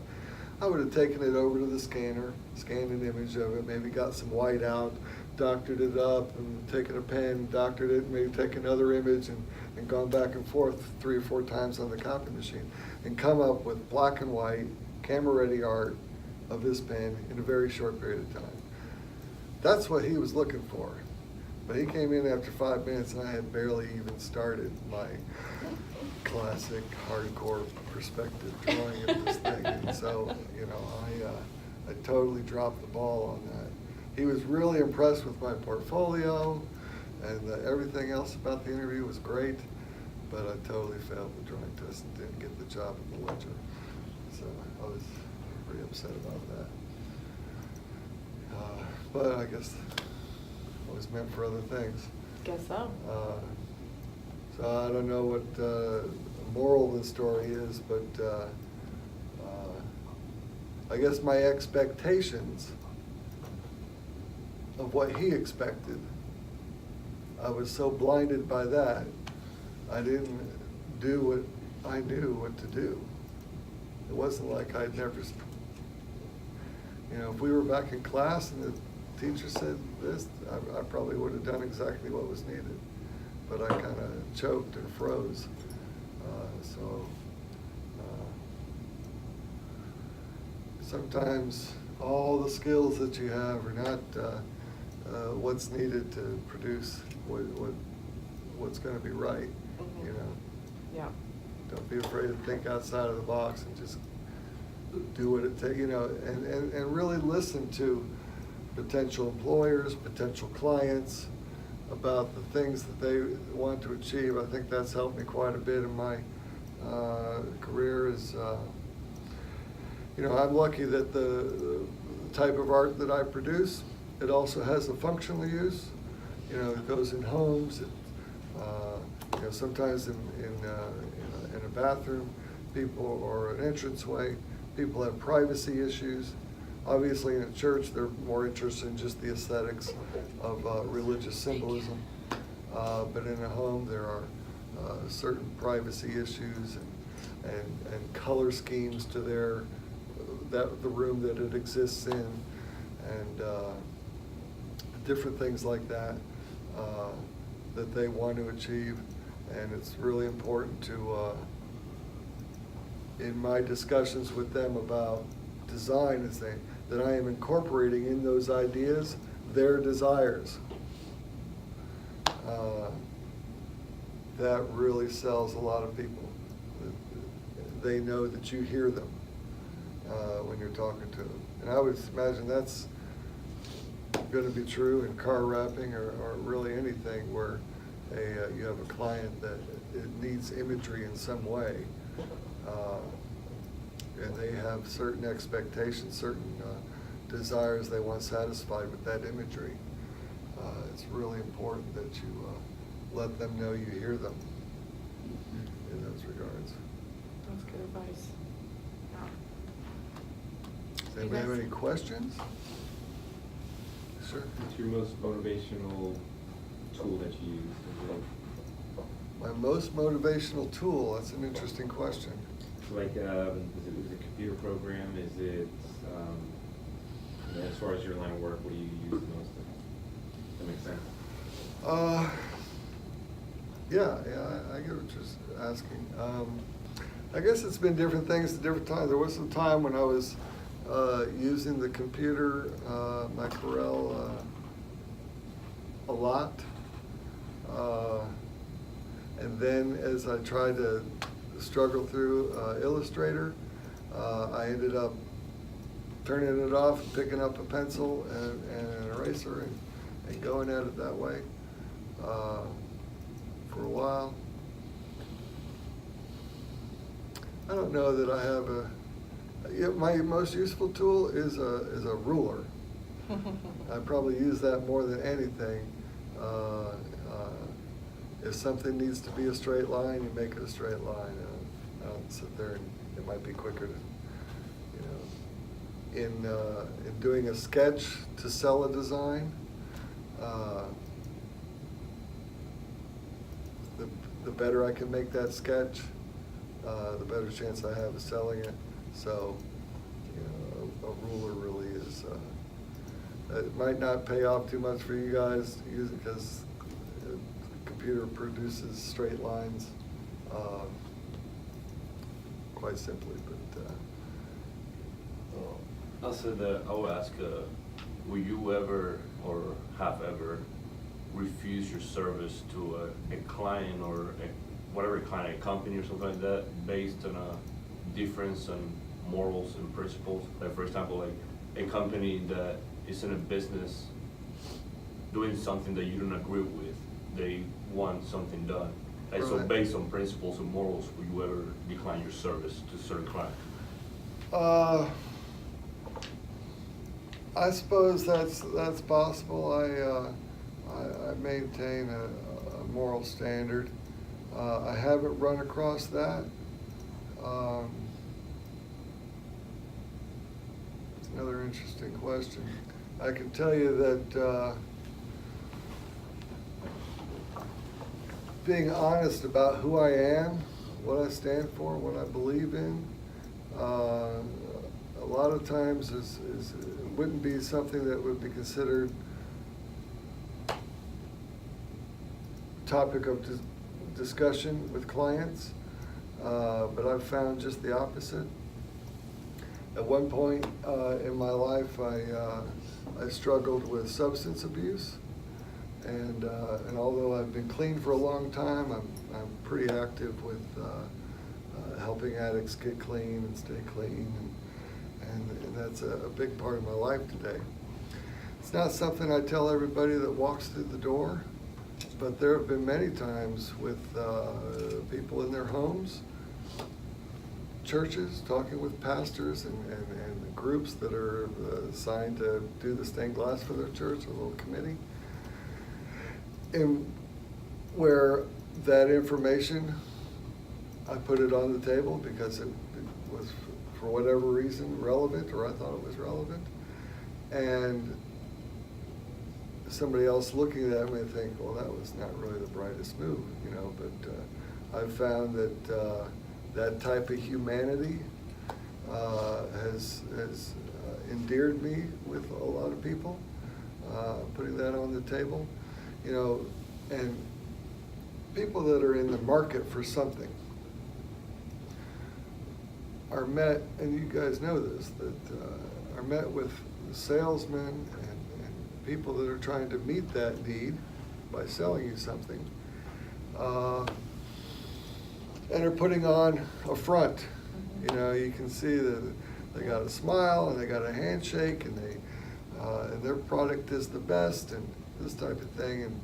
I would have taken it over to the scanner, scanned an image of it, maybe got some white out, doctored it up, and taken a pen, doctored it, maybe taken another image and gone back and forth 3 or 4 times on the copy machine and come up with black and white, camera-ready art of this pen in a very short period of time. That's what he was looking for. But he came in after 5 minutes, and I had barely even started my classic hardcore perspective drawing of this thing. And so, I totally dropped the ball on that. He was really impressed with my portfolio, and everything else about the interview was great, but I totally failed the drawing test and didn't get the job at the Ledger. So I was pretty upset about that. But I guess it was meant for other things. Guess so. So I don't know what the moral of the story is, but I guess my expectations of what he expected, I was so blinded by that, I didn't do what I knew what to do. It wasn't like I'd never, if we were back in class and the teacher said this, I probably would have done exactly what was needed. But I kind of choked and froze. Sometimes all the skills that you have are not what's needed to produce what's going to be right. Mm-hmm. Yeah. Don't be afraid to think outside of the box and just do what it takes, and really listen to potential employers, potential clients about the things that they want to achieve. I think that's helped me quite a bit in my career. I'm lucky that the type of art that I produce, it also has a functional use. It goes in homes. Sometimes in a bathroom, people, or an entranceway, people have privacy issues. Obviously, in a church, they're more interested in just the aesthetics of religious symbolism. But in a home, there are certain privacy issues and color schemes to the room that it exists in, and different things like that that they want to achieve. And it's really important to, in my discussions with them about design, is that I am incorporating in those ideas their desires. That really sells a lot of people. They know that you hear them when you're talking to them. And I would imagine that's going to be true in car wrapping or really anything where you have a client that it needs imagery in some way. And they have certain expectations, certain desires they want satisfied with that imagery. It's really important that you let them know you hear them in those regards. That's good advice. Does anybody have any questions? Sure. What's your most motivational tool that you use? Is it My most motivational tool, that's an interesting question. like, is it a computer program? Is it, as far as your line of work, what do you use the most? Does that make sense? Yeah, I get what you're asking. I guess it's been different things at different times. There was some time when I was using the computer, my Corel, a lot. And then as I tried to struggle through Illustrator, I ended up turning it off and picking up a pencil and an eraser and going at it that way for a while. I don't know that I have my most useful tool is a ruler. I probably use that more than anything. If something needs to be a straight line, you make it a straight line. I don't sit there and it might be quicker to, in doing a sketch to sell a design, the better I can make that sketch, the better chance I have of selling it. So, a ruler really is, it might not pay off too much for you guys to use it because the computer produces straight lines quite simply, but I said that I would ask, will you ever or have ever refused your service to a client or whatever client, a company or something like that, based on a difference in morals and principles? Like, for example, like a company that is in a business doing something that you don't agree with, they want something done. Like, so Right. based on principles and morals, will you ever decline your service to a certain client? I suppose that's possible. I maintain a moral standard. I haven't run across that. It's another interesting question. I can tell you that being honest about who I am, what I stand for, what I believe in, a lot of times wouldn't be something that would be considered topic of discussion with clients, but I've found just the opposite. At one point in my life, I struggled with substance abuse, and although I've been clean for a long time, I'm pretty active with helping addicts get clean and stay clean, and that's a big part of my life today. It's not something I tell everybody that walks through the door, but there have been many times with people in their homes, churches, talking with pastors and groups that are assigned to do the stained glass for their church, a little committee, and where that information, I put it on the table because it was, for whatever reason, relevant, or I thought it was relevant. And somebody else looking at me and think, well, that was not really the brightest move, but I've found that that type of humanity has endeared me with a lot of people, put putting that on the table, you know, and people that are in the market for something are met, and you guys know this, that are met with salesmen and people that are trying to meet that need by selling you something, and are putting on a front. You know, you can see that they got a smile and they got a handshake, and and their product is the best, and this type of thing,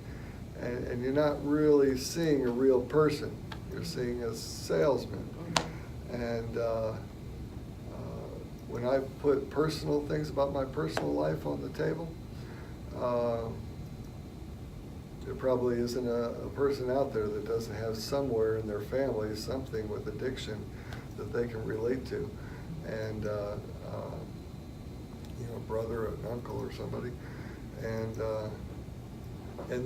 and you're not really seeing a real person. You're seeing a salesman. And when I put personal things about my personal life on the table, there probably isn't a person out there that doesn't have somewhere in their family something with addiction that they can relate to. And, you know, brother, an uncle or somebody. And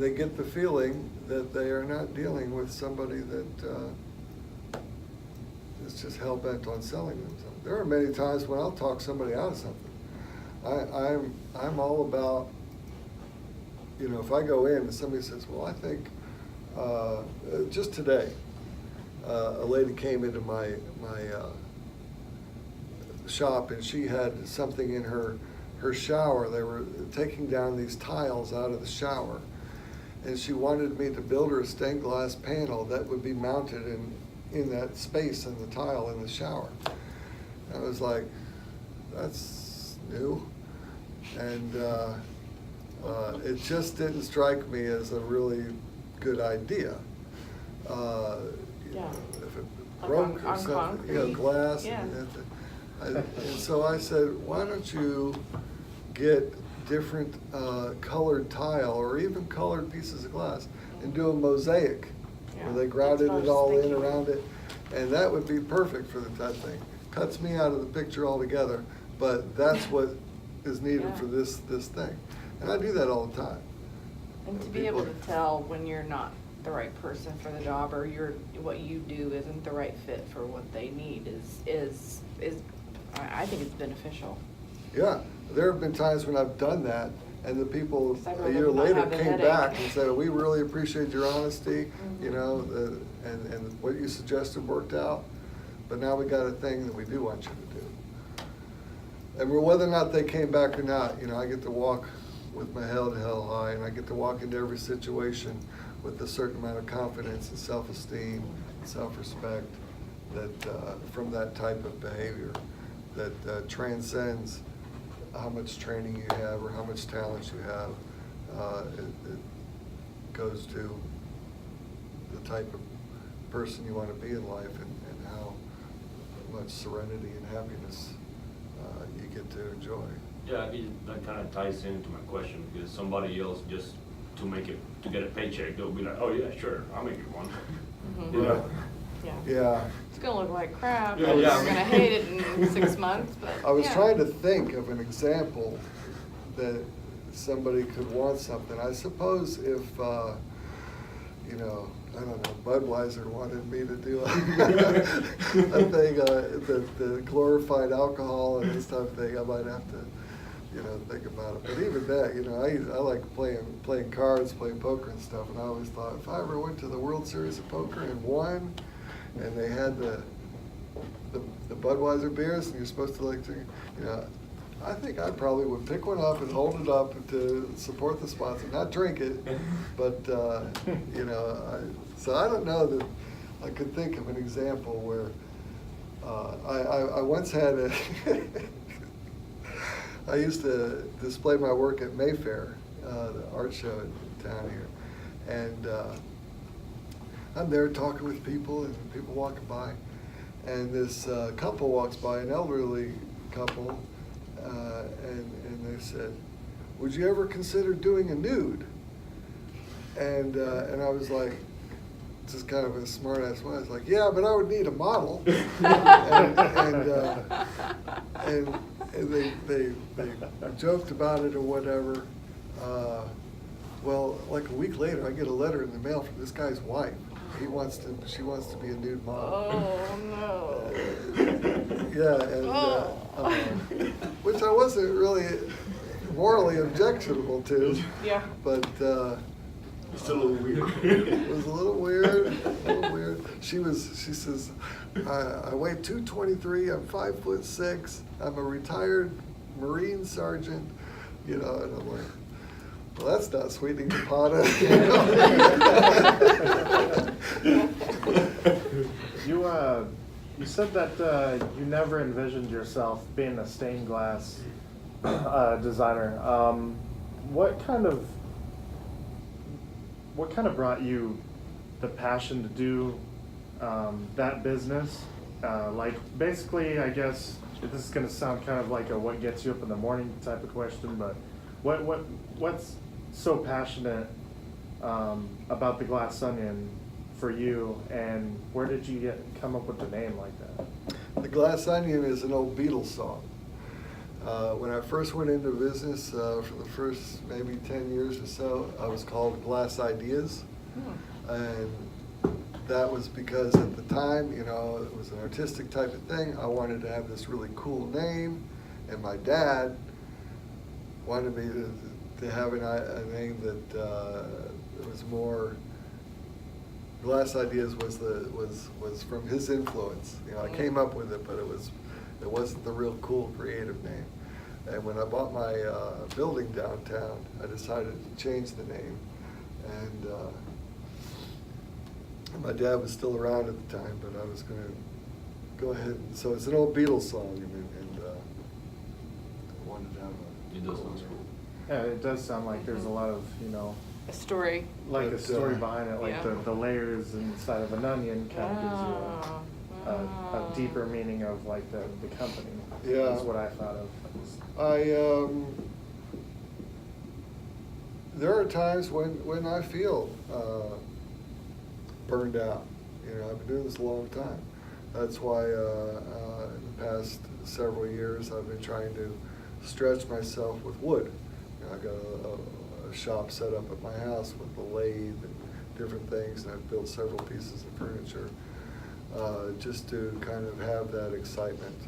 they get the feeling that they are not dealing with somebody that is just hell-bent on selling them something. There are many times when I'll talk somebody out of something. I'm all about, you know, if I go in and somebody says, well, I think, just today, a lady came into my shop, and she had something in her shower. They were taking down these tiles out of the shower, and she wanted me to build her a stained glass panel that would be mounted in that space in the tile in the shower. I was like, that's new. And it just didn't strike me as a really good idea. Yeah. If it Like broke or on something, you know, concrete. glass. Yeah. And so I said, why don't you get different colored tile or even colored pieces of glass and do a mosaic Yeah, where they grouted that's what I it was all in thinking. around it. And that would be perfect for that thing. Cuts me out of the picture altogether, but that's what is needed Yeah. for this thing. And I do that all the time. And to be able to tell when you're not the right person for the job, or what you do isn't the right fit for what they need is I think it's beneficial. Yeah, there have been times when I've done that, and the people Because a I'd year rather not later have the came headache. back and said, we really appreciate your honesty, you Mhm. know, and what you suggested worked out, but now we got a thing that we do want you to do. And whether or not they came back or not, you know, I get to walk with my head held high, and I get to walk into every situation with a certain amount of confidence and self-esteem, and self-respect that from that type of behavior that transcends how much training you have or how much talent you have. It goes to the type of person you want to be in life, and how much serenity and happiness you get to enjoy. Yeah, that kind of ties into my question, because somebody else just to get a paycheck, they'll be like, oh yeah, sure, I'll make you one. Mhm. You know? Yeah. Yeah. It's gonna look like crap, Yeah, and yeah, you're gonna hate it in 6 months, but I was yeah. trying to think of an example that somebody could want something. I suppose if, you know, I don't know, Budweiser wanted me to do a thing, the glorified alcohol and this type of thing, I might have to, you know, think about it. But even that, you know, I like playing cards, playing poker and stuff, and I always thought, if I ever went to the World Series of Poker and won, and they had the Budweiser beers, and you're supposed to like to, you know, I think I probably would pick one up and hold it up to support the sponsor, not drink it, but, you know, so I don't know that I could think of an example where I once had I used to display my work at Mayfair, the art show in town here, and I'm there talking with people and people walking by, and this couple walks by, an elderly couple, and they said, would you ever consider doing a nude? And I was like, just kind of a smart ass way. I was like, yeah, but I would need a model. and they joked about it or whatever. Well, like a week later, I get a letter in the mail from this guy's wife. She wants to be a nude model. Oh, no. Yeah, and which I wasn't really morally objectionable to. Yeah. But, It's a little weird. it was a little weird, a little weird. She says, I weigh 223, I'm 5'6", I'm a retired Marine sergeant, you know, and I'm like, well, that's not sweetening the pot. You said that you never envisioned yourself being a stained glass designer. What kind of brought you the passion to do that business? Like basically, I guess this is gonna sound kind of like a what gets you up in the morning type of question, but what's so passionate about the Glass Onion for you, and where did you come up with the name like that? The Glass Onion is an old Beatles song. When I first went into business, for the first maybe 10 years or so, I was called Glass Ideas. And that was because at the time, you know, it was an artistic type of thing. I wanted to have this really cool name, and my dad wanted me to have a name that was more. Glass Ideas was from his influence. You know, I came up with it, but it wasn't the real cool creative name. And when I bought my building downtown, I decided to change the name. And my dad was still around at the time, but I was going to go ahead. So it's an old Beatles song, and I wanted to have a. It does sound cool. Yeah, it does sound like there's a lot of, you know, A story. like a But, story behind it, like yeah. the layers inside of an onion kind of gives you a deeper meaning of like the company. Yeah. That's what I thought of. There are times when I feel burned out. You know, I've been doing this a long time. That's why in the past several years I've been trying to stretch myself with wood. You know, I got a shop set up at my house with a lathe and different things, and I've built several pieces of furniture just to kind of have that excitement.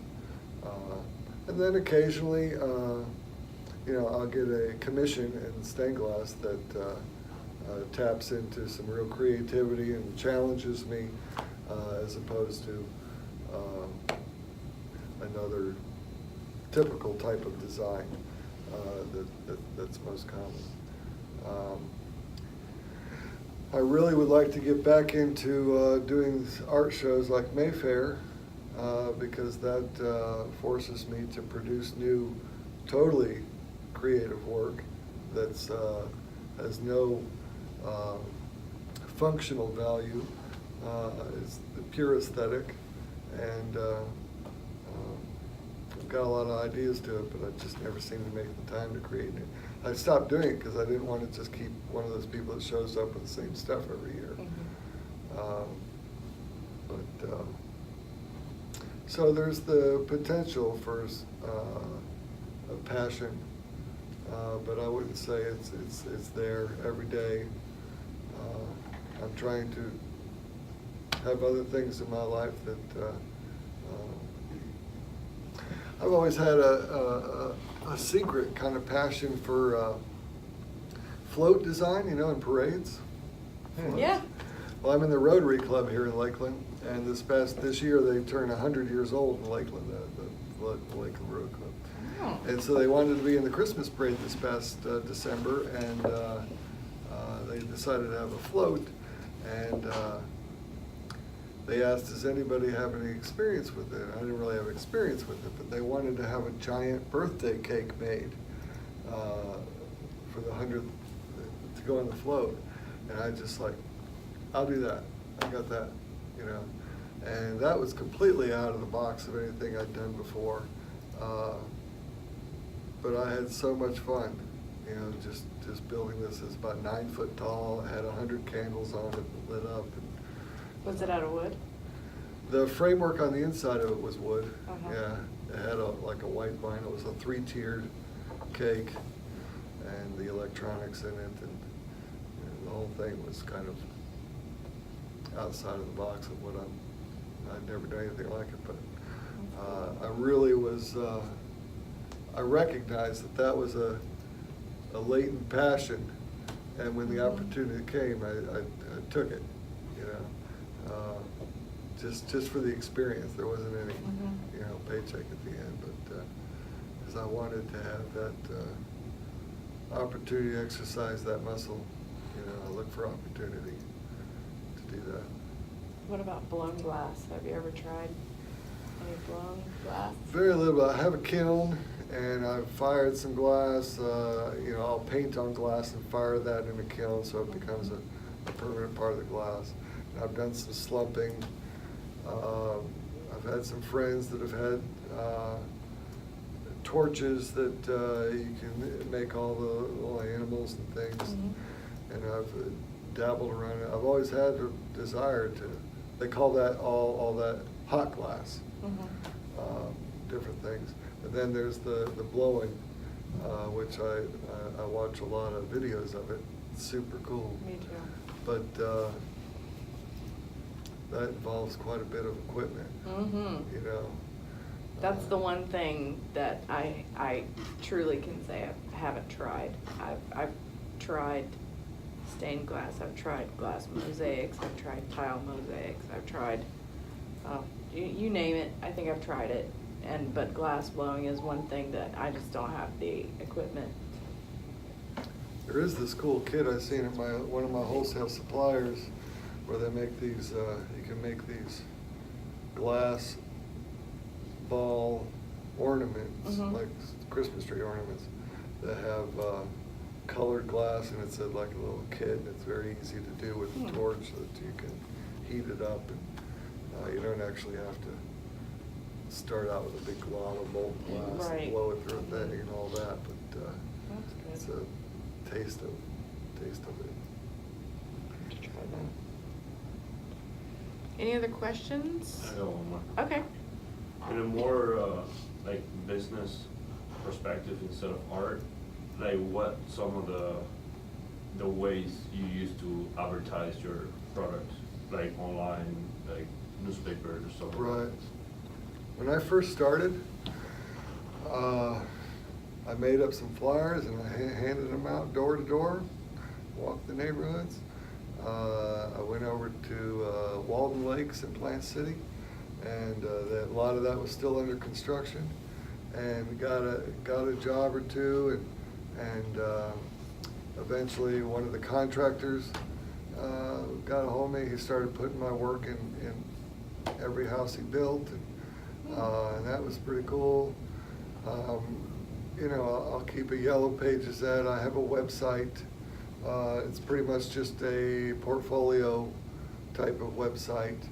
And then occasionally, you know, I'll get a commission in stained glass that taps into some real creativity and challenges me as opposed to another typical type of design that's most common. I really would like to get back into doing art shows like Mayfair because that forces me to produce new, totally creative work that's has no functional value. It's the pure aesthetic, and I've got a lot of ideas to it, but I just never seem to make the time to create it. I stopped doing it because I didn't want to just keep one of those people that shows up with the same stuff every year. So there's the potential for a passion, but I wouldn't say it's there every day. I'm trying to have other things in my life that I've always had a secret kind of passion for float design, you know, in parades. Yeah. Well, I'm in the Rotary Club here in Lakeland, and this year they turned 100 years old in Lakeland, the Lakeland Rotary Club. Oh. And so they wanted to be in the Christmas parade this past December, and they decided to have a float, and they asked, does anybody have any experience with it? I didn't really have experience with it, but they wanted to have a giant birthday cake made for the 100th to go on the float. And I just like, I'll do that. I got that, you know. And that was completely out of the box of anything I'd done before. But I had so much fun, you know, just building this. It's about 9 foot tall. It had 100 candles on it lit up. Was it out of wood? The framework on the inside of it was wood. Uh-huh. Yeah, it had like a white vinyl. It was a 3-tiered cake, and the electronics in it, and the whole thing was kind of outside of the box of what I'd never done anything like it. But I really was. I recognized that was a a latent passion, and when the opportunity came, I took it, you know. Just for the experience. There wasn't any, you know, paycheck at the end, but because I wanted to have that opportunity to exercise that muscle, you know, I look for opportunity to do that. What about blown glass? Have you ever tried any blown glass? Very little. I have a kiln, and I've fired some glass. You know, I'll paint on glass and fire that in a kiln so it becomes a permanent part of the glass. And I've done some slumping. I've had some friends that have had torches that you can make all the little animals and things. And I've dabbled around it. I've always had a desire to, they call that all that hot glass, different things. And then there's the blowing, which I watch a lot of videos of it. It's super cool. Me too. But that involves quite a bit of equipment, you know. That's the one thing that I truly can say I haven't tried. I've tried stained glass, I've tried glass mosaics, I've tried tile mosaics, I've tried, you name it, I think I've tried it. But glass blowing is one thing that I just don't have the equipment. There is this cool kit I seen at one of my wholesale suppliers where they make these, you can make these glass ball ornaments, like Christmas tree ornaments, that have colored glass, and it's like a little kit, and it's very easy to do with a torch so that you can heat it up, and you don't actually have to start out with a big glob of molten glass and blow it through a thing and all that, but it's a taste of it. To try that. Any other questions? I got one more. Okay. In a more like business perspective instead of art, like what some of the ways you use to advertise your product, like online, like newspapers or something. Right. When I first started, I made up some flyers and I handed them out door to door, walked the neighborhoods. I went over to Walden Lakes in Plant City, and a lot of that was still under construction, and got a job or two, and eventually one of the contractors got a hold of me. He started putting my work in every house he built, and that was pretty cool. You know, I'll keep a Yellow Pages ad. I have a website. It's pretty much just a portfolio type of website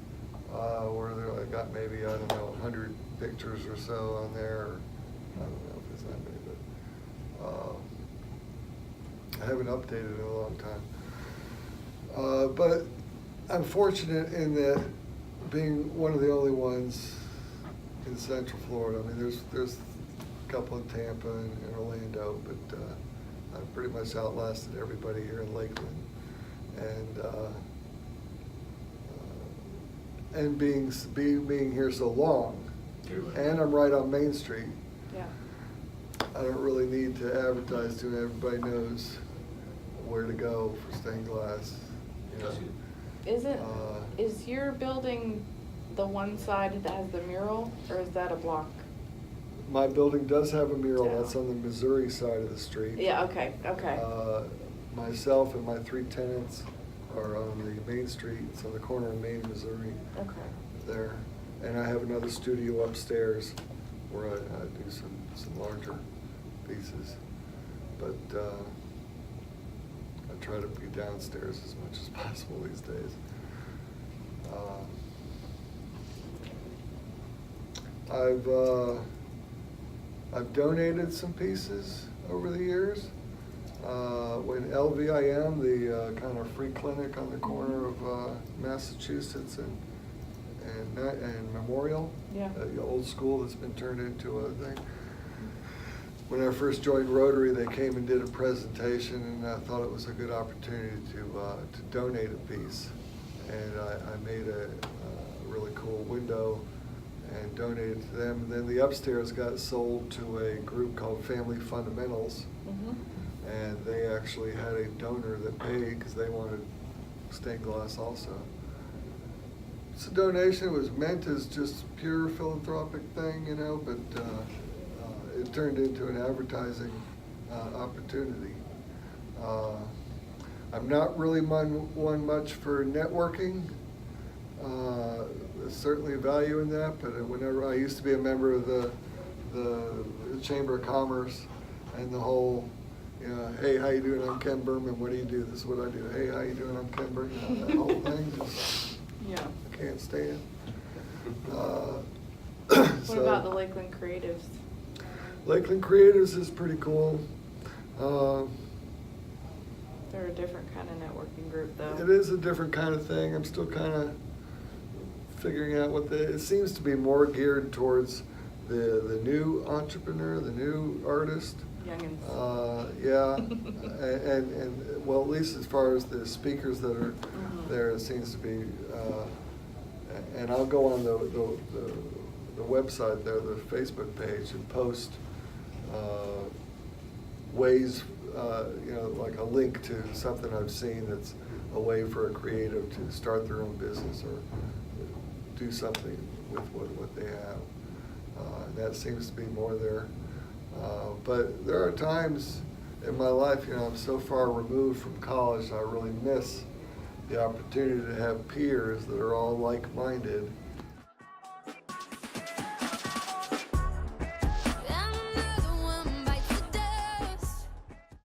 where I got maybe, I don't know, 100 pictures or so on there. I don't know if it's that many, but I haven't updated in a long time. But I'm fortunate in that being one of the only ones in Central Florida. I mean, there's a couple in Tampa and Orlando, but I've pretty much outlasted everybody here in Lakeland. And being here so long, and I'm right on Main Street. Yeah. I don't really need to advertise to them. Everybody knows where to go for stained glass. You know. Is your building the one side that has the mural, or is that a block? My building does have a mural. Yeah. That's on the Missouri side of the street. Yeah, okay. Myself and my 3 tenants are on the Main Street. It's on the corner of Main and Missouri. Okay. There. And I have another studio upstairs where I do some larger pieces. But I try to be downstairs as much as possible these days. I've donated some pieces over the years. When LVIM, the kind of free clinic on the corner of Massachusetts and Memorial, the old school that's been turned into a thing. When I first joined Rotary, they came and did a presentation, and I thought it was a good opportunity to donate a piece. And I made a really cool window and donated to them. And then the upstairs got sold to a group called Family Fundamentals, and they actually had a donor that paid because they wanted stained glass also. It's a donation. It was meant as just pure philanthropic thing, you know, but it turned into an advertising opportunity. I'm not really one much for networking. There's certainly value in that, but whenever I used to be a member of the Chamber of Commerce, and the whole, you know, hey, how you doing? I'm Ken Berman. What do you do? This is what I do. Hey, how you doing? I'm Ken Berman. You know, that whole thing just Yeah. I can't stand. What about the Lakeland Creatives? Lakeland Creatives is pretty cool. They're a different kind of networking group, though. It is a different kind of thing. I'm still kind of figuring out it seems to be more geared towards the new entrepreneur, the new artist. Youngins. Yeah, and well, at least as far as the speakers that are there, it seems to be. And I'll go on the website there, the Facebook page, and post ways, you know, like a link to something I've seen that's a way for a creative to start their own business or do something with what they have. And that seems to be more there. But there are times in my life, you know, I'm so far removed from college, I really miss the opportunity to have peers that are all like-minded